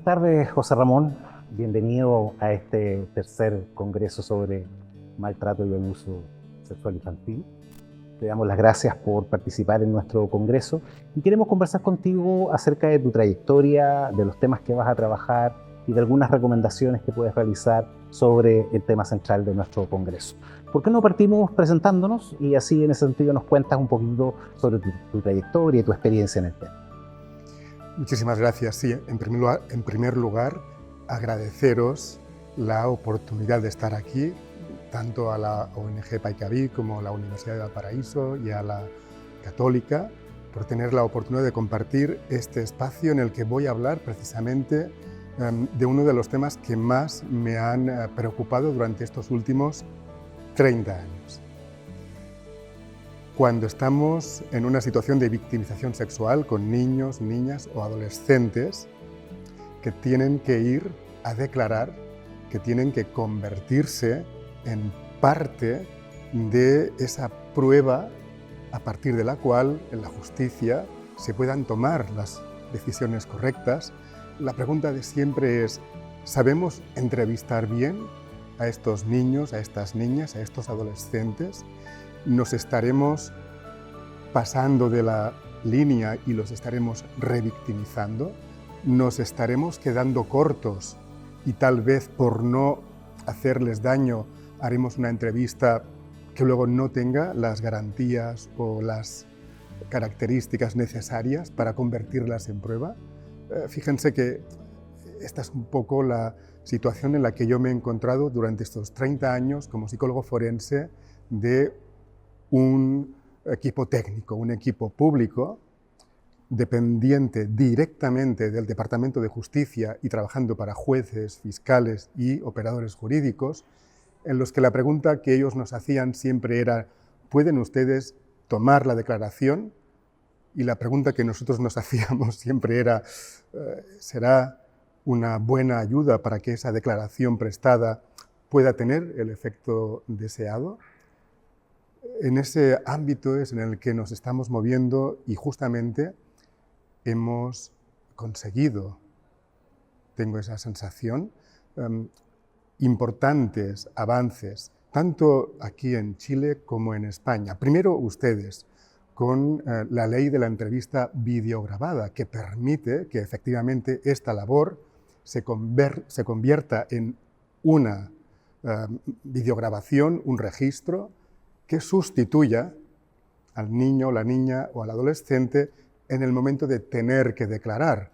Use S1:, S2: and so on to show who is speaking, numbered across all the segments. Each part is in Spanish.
S1: Buenas tardes, José Ramón. Bienvenido a este tercer congreso sobre maltrato y abuso sexual infantil. Te damos las gracias por participar en nuestro congreso y queremos conversar contigo acerca de tu trayectoria, de los temas que vas a trabajar y de algunas recomendaciones que puedes realizar sobre el tema central de nuestro congreso. ¿Por qué no partimos presentándonos y así en ese sentido nos cuentas un poquito sobre tu trayectoria y tu experiencia en el tema?
S2: Muchísimas gracias. Sí, en primer lugar, agradeceros la oportunidad de estar aquí, tanto a la ONG Paikaví como a la Universidad de Valparaíso y a la Católica, por tener la oportunidad de compartir este espacio en el que voy a hablar precisamente de uno de los temas que más me han preocupado durante estos últimos 30 años. Cuando estamos en una situación de victimización sexual con niños, niñas o adolescentes que tienen que ir a declarar, que tienen que convertirse en parte de esa prueba a partir de la cual en la justicia se puedan tomar las decisiones correctas, la pregunta de siempre es: ¿sabemos entrevistar bien a estos niños, a estas niñas, a estos adolescentes? ¿Nos estaremos pasando de la línea y los estaremos revictimizando? ¿Nos estaremos quedando cortos y tal vez por no hacerles daño haremos una entrevista que luego no tenga las garantías o las características necesarias para convertirlas en prueba? Fíjense que esta es un poco la situación en la que yo me he encontrado durante estos 30 años como psicólogo forense de un equipo técnico, un equipo público dependiente directamente del Departamento de Justicia y trabajando para jueces, fiscales y operadores jurídicos, en los que la pregunta que ellos nos hacían siempre era: ¿pueden ustedes tomar la declaración? Y la pregunta que nosotros nos hacíamos siempre era: ¿será una buena ayuda para que esa declaración prestada pueda tener el efecto deseado? En ese ámbito es en el que nos estamos moviendo y justamente hemos conseguido, tengo esa sensación, importantes avances, tanto aquí en Chile como en España. Primero ustedes, con la ley de la entrevista videograbada, que permite que efectivamente esta labor se convierta en una videograbación, un registro, que sustituya al niño, la niña o al adolescente en el momento de tener que declarar.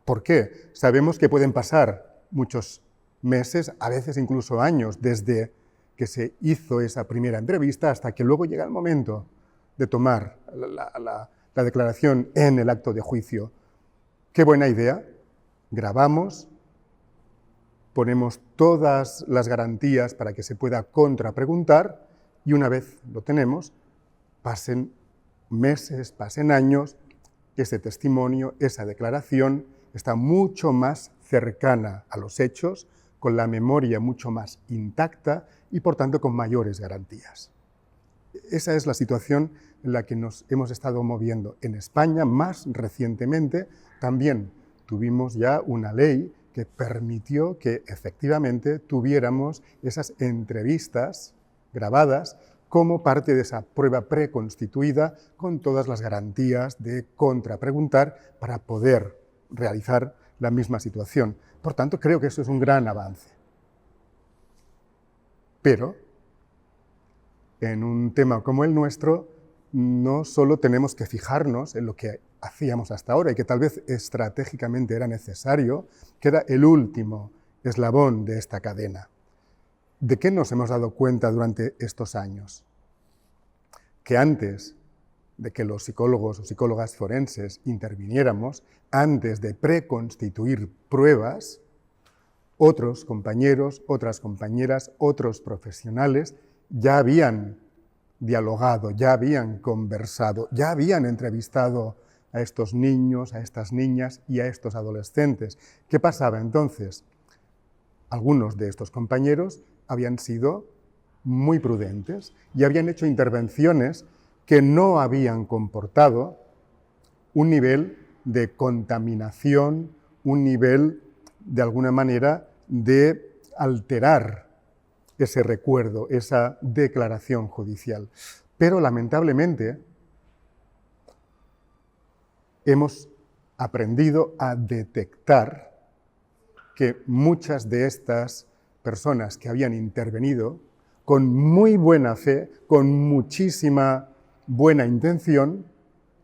S2: ¿Por qué? Sabemos que pueden pasar muchos meses, a veces incluso años, desde que se hizo esa primera entrevista hasta que luego llega el momento de tomar la declaración en el acto de juicio. ¡Qué buena idea! Grabamos, ponemos todas las garantías para que se pueda contrapreguntar y una vez lo tenemos, pasen meses, pasen años, ese testimonio, esa declaración está mucho más cercana a los hechos, con la memoria mucho más intacta y por tanto con mayores garantías. Esa es la situación en la que nos hemos estado moviendo. En España, más recientemente, también tuvimos ya una ley que permitió que efectivamente tuviéramos esas entrevistas grabadas como parte de esa prueba preconstituida con todas las garantías de contrapreguntar para poder realizar la misma situación. Por tanto, creo que eso es un gran avance. Pero en un tema como el nuestro, no solo tenemos que fijarnos en lo que hacíamos hasta ahora y que tal vez estratégicamente era necesario, que era el último eslabón de esta cadena. ¿De qué nos hemos dado cuenta durante estos años? Que antes de que los psicólogos o psicólogas forenses interviniéramos, antes de preconstituir pruebas, otros compañeros, otras compañeras, otros profesionales ya habían dialogado, ya habían conversado, ya habían entrevistado a estos niños, a estas niñas y a estos adolescentes. ¿Qué pasaba entonces? Algunos de estos compañeros habían sido muy prudentes y habían hecho intervenciones que no habían comportado un nivel de contaminación, un nivel de alguna manera, de alterar ese recuerdo, esa declaración judicial. Pero lamentablemente hemos aprendido a detectar que muchas de estas personas que habían intervenido con muy buena fe, con muchísima buena intención,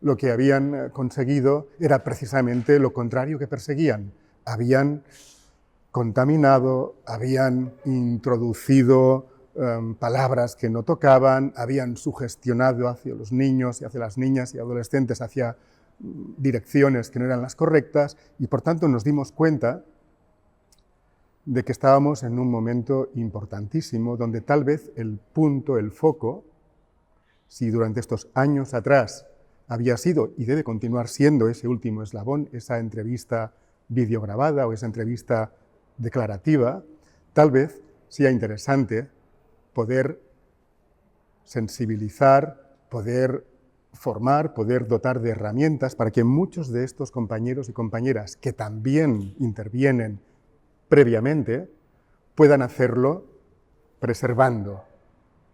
S2: lo que habían conseguido era precisamente lo contrario que perseguían. Habían contaminado, habían introducido palabras que no tocaban, habían sugestionado hacia los niños y hacia las niñas y adolescentes hacia direcciones que no eran las correctas, y por tanto nos dimos cuenta de que estábamos en un momento importantísimo donde tal vez el punto, el foco, si durante estos años atrás había sido y debe continuar siendo ese último eslabón, esa entrevista videograbada o esa entrevista declarativa, tal vez sea interesante poder sensibilizar, poder formar, poder dotar de herramientas para que muchos de estos compañeros y compañeras que también intervienen previamente puedan hacerlo preservando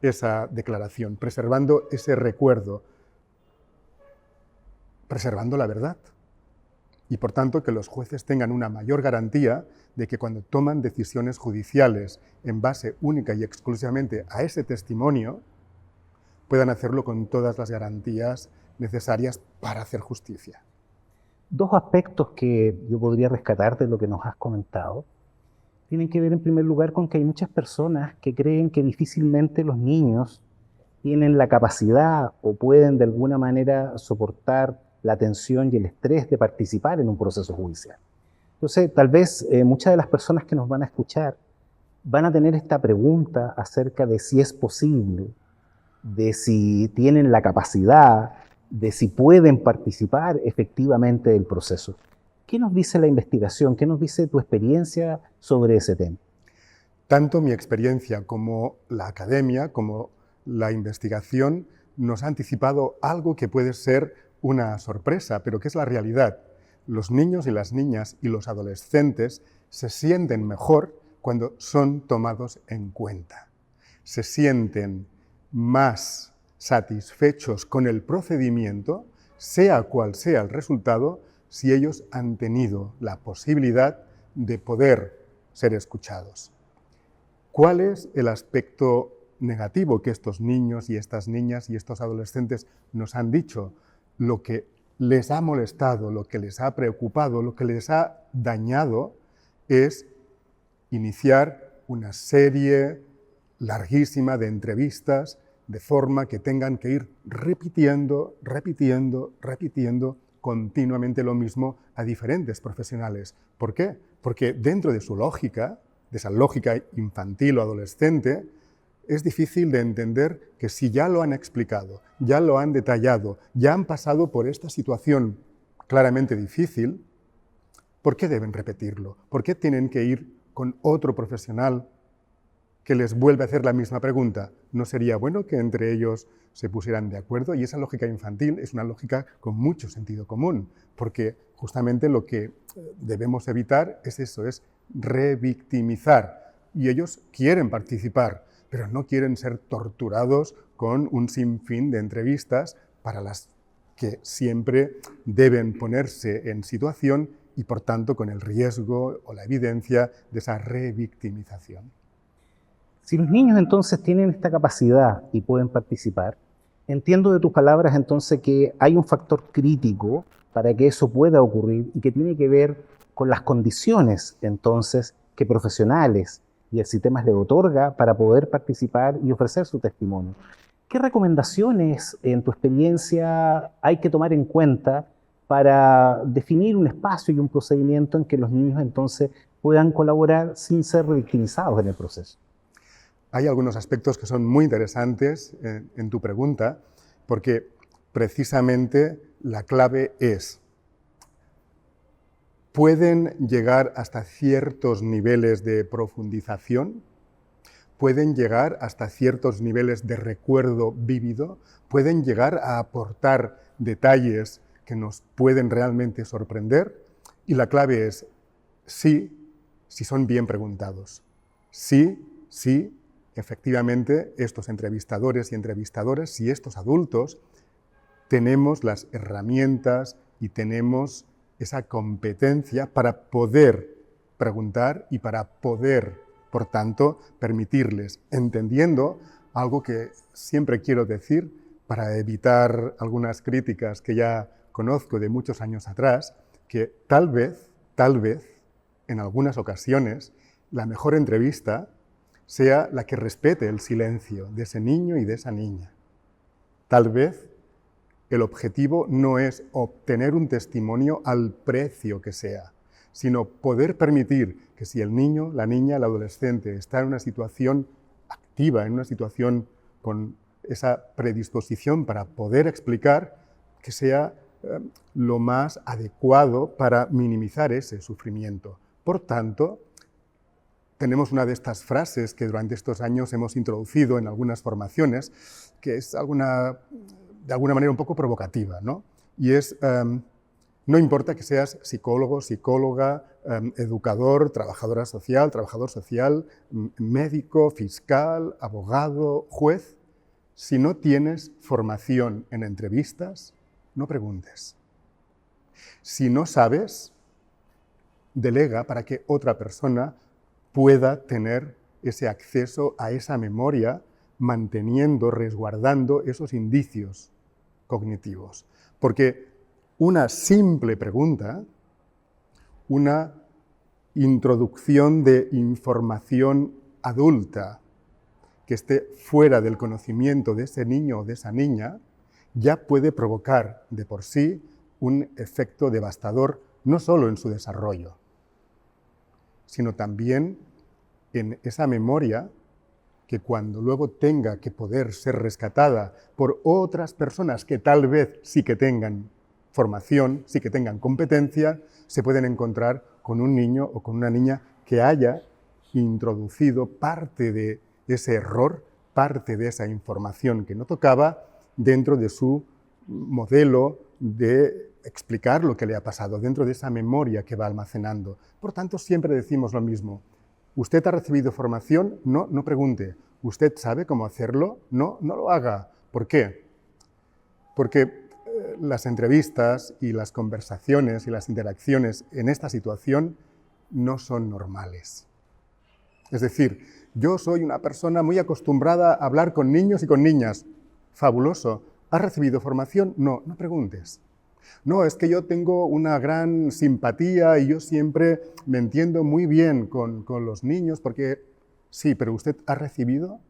S2: esa declaración, preservando ese recuerdo, preservando la verdad. Y por tanto que los jueces tengan una mayor garantía de que cuando toman decisiones judiciales en base única y exclusivamente a ese testimonio, puedan hacerlo con todas las garantías necesarias para hacer justicia.
S1: Dos aspectos que yo podría rescatar de lo que nos has comentado tienen que ver en primer lugar con que hay muchas personas que creen que difícilmente los niños tienen la capacidad o pueden de alguna manera soportar la tensión y el estrés de participar en un proceso judicial. Entonces, tal vez muchas de las personas que nos van a escuchar van a tener esta pregunta acerca de si es posible, de si tienen la capacidad, de si pueden participar efectivamente del proceso. ¿Qué nos dice la investigación? ¿Qué nos dice tu experiencia sobre ese tema?
S2: Tanto mi experiencia como la academia, como la investigación, nos ha anticipado algo que puede ser una sorpresa, pero que es la realidad. Los niños y las niñas y los adolescentes se sienten mejor cuando son tomados en cuenta. Se sienten más satisfechos con el procedimiento, sea cual sea el resultado, si ellos han tenido la posibilidad de poder ser escuchados. ¿Cuál es el aspecto negativo que estos niños y estas niñas y estos adolescentes nos han dicho? Lo que les ha molestado, lo que les ha preocupado, lo que les ha dañado es iniciar una serie larguísima de entrevistas de forma que tengan que ir repitiendo continuamente lo mismo a diferentes profesionales. ¿Por qué? Porque dentro de su lógica, de esa lógica infantil o adolescente, es difícil de entender que si ya lo han explicado, ya lo han detallado, ya han pasado por esta situación claramente difícil, ¿por qué deben repetirlo? ¿Por qué tienen que ir con otro profesional que les vuelve a hacer la misma pregunta? ¿No sería bueno que entre ellos se pusieran de acuerdo? Y esa lógica infantil es una lógica con mucho sentido común, porque justamente lo que debemos evitar es eso, es revictimizar. Y ellos quieren participar, pero no quieren ser torturados con un sinfín de entrevistas para las que siempre deben ponerse en situación y, por tanto, con el riesgo o la evidencia de esa revictimización.
S1: Si los niños entonces tienen esta capacidad y pueden participar, entiendo de tus palabras entonces que hay un factor crítico para que eso pueda ocurrir y que tiene que ver con las condiciones entonces que profesionales y el sistema les otorga para poder participar y ofrecer su testimonio. ¿Qué recomendaciones en tu experiencia hay que tomar en cuenta para definir un espacio y un procedimiento en que los niños entonces puedan colaborar sin ser revictimizados en el proceso?
S2: Hay algunos aspectos que son muy interesantes en tu pregunta, porque precisamente la clave es: ¿pueden llegar hasta ciertos niveles de profundización? ¿Pueden llegar hasta ciertos niveles de recuerdo vívido? ¿Pueden llegar a aportar detalles que nos pueden realmente sorprender? Y la clave es sí, si son bien preguntados. Sí, efectivamente, estos entrevistadores y entrevistadoras, si estos adultos, tenemos las herramientas y tenemos esa competencia para poder preguntar y para poder, por tanto, permitirles, entendiendo algo que siempre quiero decir para evitar algunas críticas que ya conozco de muchos años atrás, que tal vez, en algunas ocasiones, la mejor entrevista sea la que respete el silencio de ese niño y de esa niña. Tal vez el objetivo no es obtener un testimonio al precio que sea, sino poder permitir que si el niño, la niña, el adolescente está en una situación activa, en una situación con esa predisposición para poder explicar, que sea lo más adecuado para minimizar ese sufrimiento. Por tanto, tenemos una de estas frases que durante estos años hemos introducido en algunas formaciones, que es de alguna manera un poco provocativa, ¿no? Y es, no importa que seas psicólogo, psicóloga, educador, trabajador social, médico, fiscal, abogado, juez, si no tienes formación en entrevistas, no preguntes. Si no sabes, delega para que otra persona pueda tener ese acceso a esa memoria, manteniendo, resguardando esos indicios cognitivos. Porque una simple pregunta, una introducción de información adulta que esté fuera del conocimiento de ese niño o de esa niña, ya puede provocar de por sí un efecto devastador, no solo en su desarrollo, sino también en esa memoria que cuando luego tenga que poder ser rescatada por otras personas que tal vez sí que tengan formación, sí que tengan competencia, se pueden encontrar con un niño o con una niña que haya introducido parte de ese error, parte de esa información que no tocaba dentro de su modelo de explicar lo que le ha pasado, dentro de esa memoria que va almacenando. Por tanto, siempre decimos lo mismo. ¿Usted ha recibido formación? No, no pregunte. ¿Usted sabe cómo hacerlo? No, no lo haga. ¿Por qué? Porque las entrevistas y las conversaciones y las interacciones en esta situación no son normales. Es decir, yo soy una persona muy acostumbrada a hablar con niños y con niñas. Fabuloso. ¿Has recibido formación? No, no preguntes. No, es que yo tengo una gran simpatía y yo siempre me entiendo muy bien con los niños porque sí, pero ¿usted ha recibido?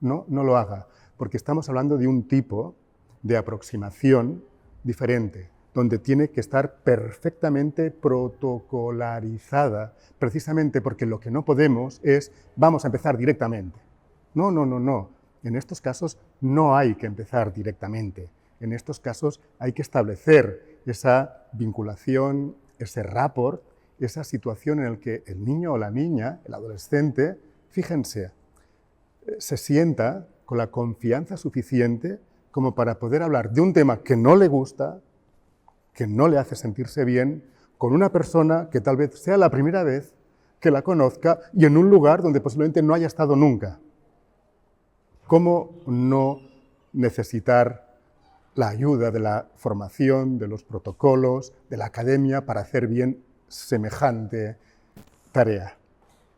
S2: No, no lo haga, porque estamos hablando de un tipo de aproximación diferente, donde tiene que estar perfectamente protocolarizada, precisamente porque lo que no podemos es, vamos a empezar directamente. No, no, no, no. En estos casos no hay que empezar directamente. En estos casos hay que establecer esa vinculación, ese rapport, esa situación en la que el niño o la niña, el adolescente, fíjense, se sienta con la confianza suficiente como para poder hablar de un tema que no le gusta, que no le hace sentirse bien, con una persona que tal vez sea la primera vez que la conozca y en un lugar donde posiblemente no haya estado nunca. ¿Cómo no necesitar la ayuda de la formación, de los protocolos, de la academia para hacer bien semejante tarea?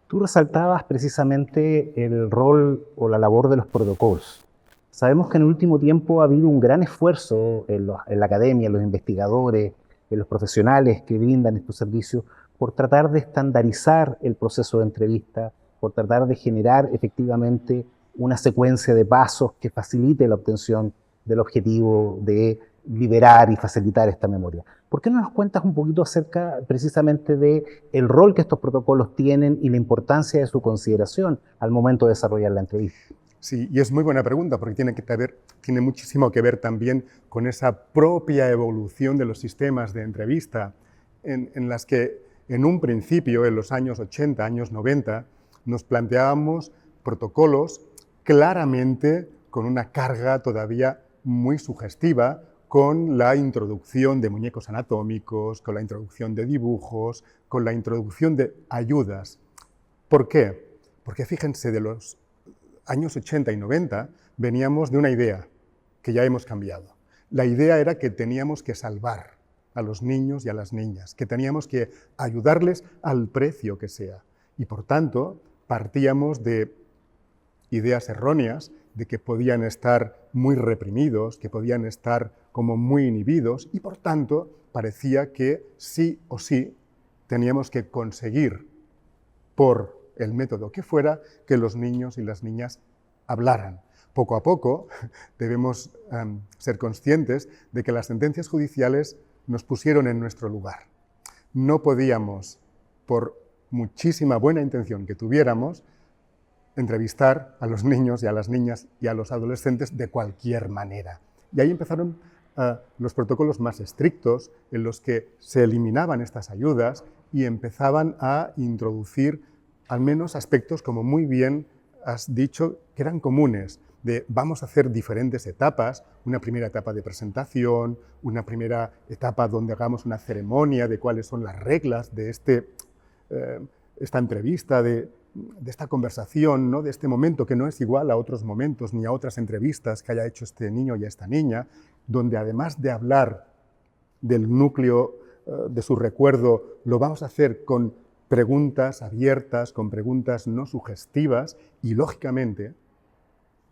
S1: Tú resaltabas precisamente el rol o la labor de los protocolos. Sabemos que en el último tiempo ha habido un gran esfuerzo en la academia, en los investigadores, en los profesionales que brindan estos servicios, por tratar de estandarizar el proceso de entrevista, por tratar de generar efectivamente una secuencia de pasos que facilite la obtención del objetivo de liberar y facilitar esta memoria. ¿Por qué no nos cuentas un poquito acerca precisamente del rol que estos protocolos tienen y la importancia de su consideración al momento de desarrollar la entrevista?
S2: Sí, y es muy buena pregunta porque tiene muchísimo que ver también con esa propia evolución de los sistemas de entrevista en las que en un principio, en los años 80, años 90, nos planteábamos protocolos claramente con una carga todavía muy sugestiva, con la introducción de muñecos anatómicos, con la introducción de dibujos, con la introducción de ayudas. ¿Por qué? Porque fíjense, de los años 80 y 90 veníamos de una idea que ya hemos cambiado. La idea era que teníamos que salvar a los niños y a las niñas, que teníamos que ayudarles al precio que sea. Y por tanto, partíamos de ideas erróneas de que podían estar muy reprimidos, que podían estar como muy inhibidos, y por tanto parecía que sí o sí teníamos que conseguir, por el método que fuera, que los niños y las niñas hablaran. Poco a poco debemos ser conscientes de que las sentencias judiciales nos pusieron en nuestro lugar. No podíamos, por muchísima buena intención que tuviéramos, entrevistar a los niños y a las niñas y a los adolescentes de cualquier manera. Y ahí empezaron los protocolos más estrictos, en los que se eliminaban estas ayudas y empezaban a introducir al menos aspectos, como muy bien has dicho, que eran comunes, de vamos a hacer diferentes etapas, una primera etapa de presentación, una primera etapa donde hagamos una ceremonia de cuáles son las reglas de esta entrevista, de esta conversación, ¿no? De este momento que no es igual a otros momentos ni a otras entrevistas que haya hecho este niño y esta niña, donde además de hablar del núcleo de su recuerdo, lo vamos a hacer con preguntas abiertas, con preguntas no sugestivas y, lógicamente,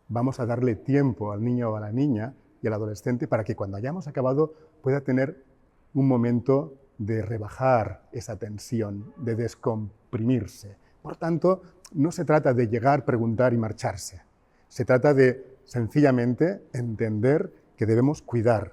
S2: vamos a darle tiempo al niño o a la niña y al adolescente para que cuando hayamos acabado pueda tener un momento de rebajar esa tensión, de descomprimirse. Por tanto, no se trata de llegar, preguntar y marcharse. Se trata de, sencillamente, entender que debemos cuidar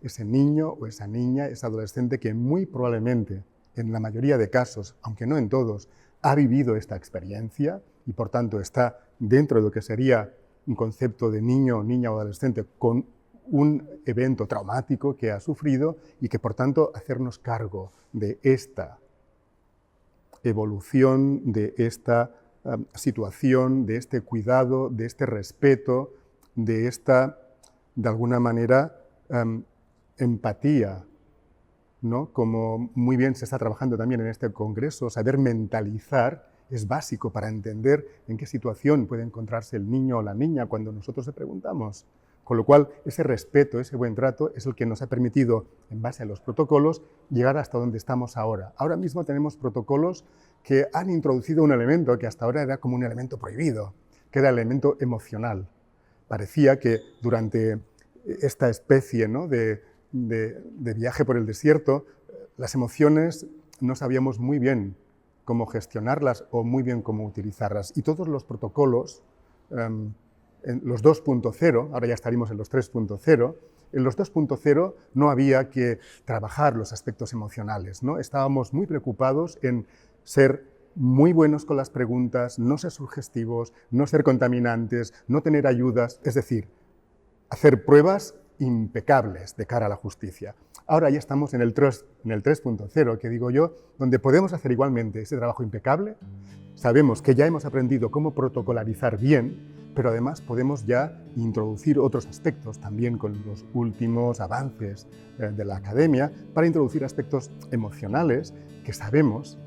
S2: ese niño o esa niña, ese adolescente que muy probablemente, en la mayoría de casos, aunque no en todos, ha vivido esta experiencia y, por tanto, está dentro de lo que sería un concepto de niño, niña o adolescente con un evento traumático que ha sufrido y que, por tanto, hacernos cargo de esta evolución, de esta situación, de este cuidado, de este respeto, de esta, de alguna manera, empatía, ¿no? Como muy bien se está trabajando también en este congreso, saber mentalizar es básico para entender en qué situación puede encontrarse el niño o la niña cuando nosotros le preguntamos. Con lo cual, ese respeto, ese buen trato es el que nos ha permitido, en base a los protocolos, llegar hasta donde estamos ahora. Ahora mismo tenemos protocolos que han introducido un elemento que hasta ahora era como un elemento prohibido, que era el elemento emocional. Parecía que durante esta especie, ¿no?, de viaje por el desierto, las emociones no sabíamos muy bien cómo gestionarlas o muy bien cómo utilizarlas. Y todos los protocolos, en los 2.0, ahora ya estaríamos en los 3.0, en los 2.0 no había que trabajar los aspectos emocionales, ¿no? Estábamos muy preocupados en ser muy buenos con las preguntas, no ser sugestivos, no ser contaminantes, no tener ayudas, es decir, hacer pruebas impecables de cara a la justicia. Ahora ya estamos en el 3.0, que digo yo, donde podemos hacer igualmente ese trabajo impecable. Sabemos que ya hemos aprendido cómo protocolarizar bien, pero además podemos ya introducir otros aspectos, también con los últimos avances de la academia, para introducir aspectos emocionales que sabemos,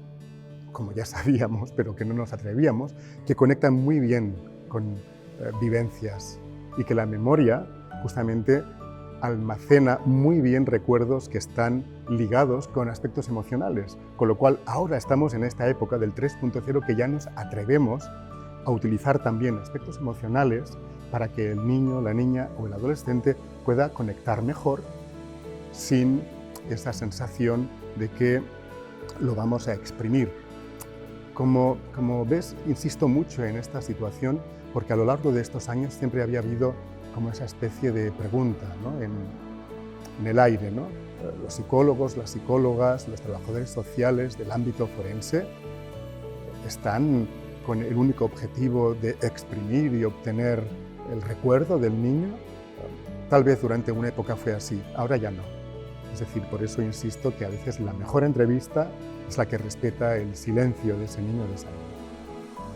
S2: como ya sabíamos, pero que no nos atrevíamos, que conectan muy bien con vivencias y que la memoria justamente almacena muy bien recuerdos que están ligados con aspectos emocionales, con lo cual ahora estamos en esta época del 3.0 que ya nos atrevemos a utilizar también aspectos emocionales para que el niño, la niña o el adolescente pueda conectar mejor sin esa sensación de que lo vamos a exprimir. Como ves, insisto mucho en esta situación porque a lo largo de estos años siempre había habido como esa especie de pregunta, ¿no?, en el aire, ¿no? Los psicólogos, las psicólogas, los trabajadores sociales del ámbito forense están con el único objetivo de exprimir y obtener el recuerdo del niño. Tal vez durante una época fue así, ahora ya no. Es decir, por eso insisto que a veces la mejor entrevista es la que respeta el silencio de ese niño o de esa niña.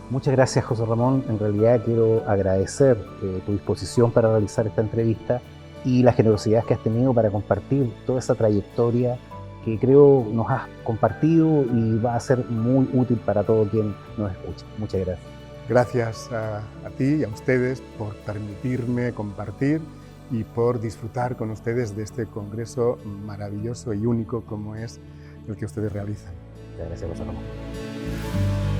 S1: Muchas gracias, José Ramón. En realidad quiero agradecer tu disposición para realizar esta entrevista y la generosidad que has tenido para compartir toda esa trayectoria que creo nos has compartido y va a ser muy útil para todo quien nos escucha. Muchas gracias.
S2: Gracias a ti y a ustedes por permitirme compartir y por disfrutar con ustedes de este congreso maravilloso y único como es el que ustedes realizan.
S1: Muchas gracias, José Ramón.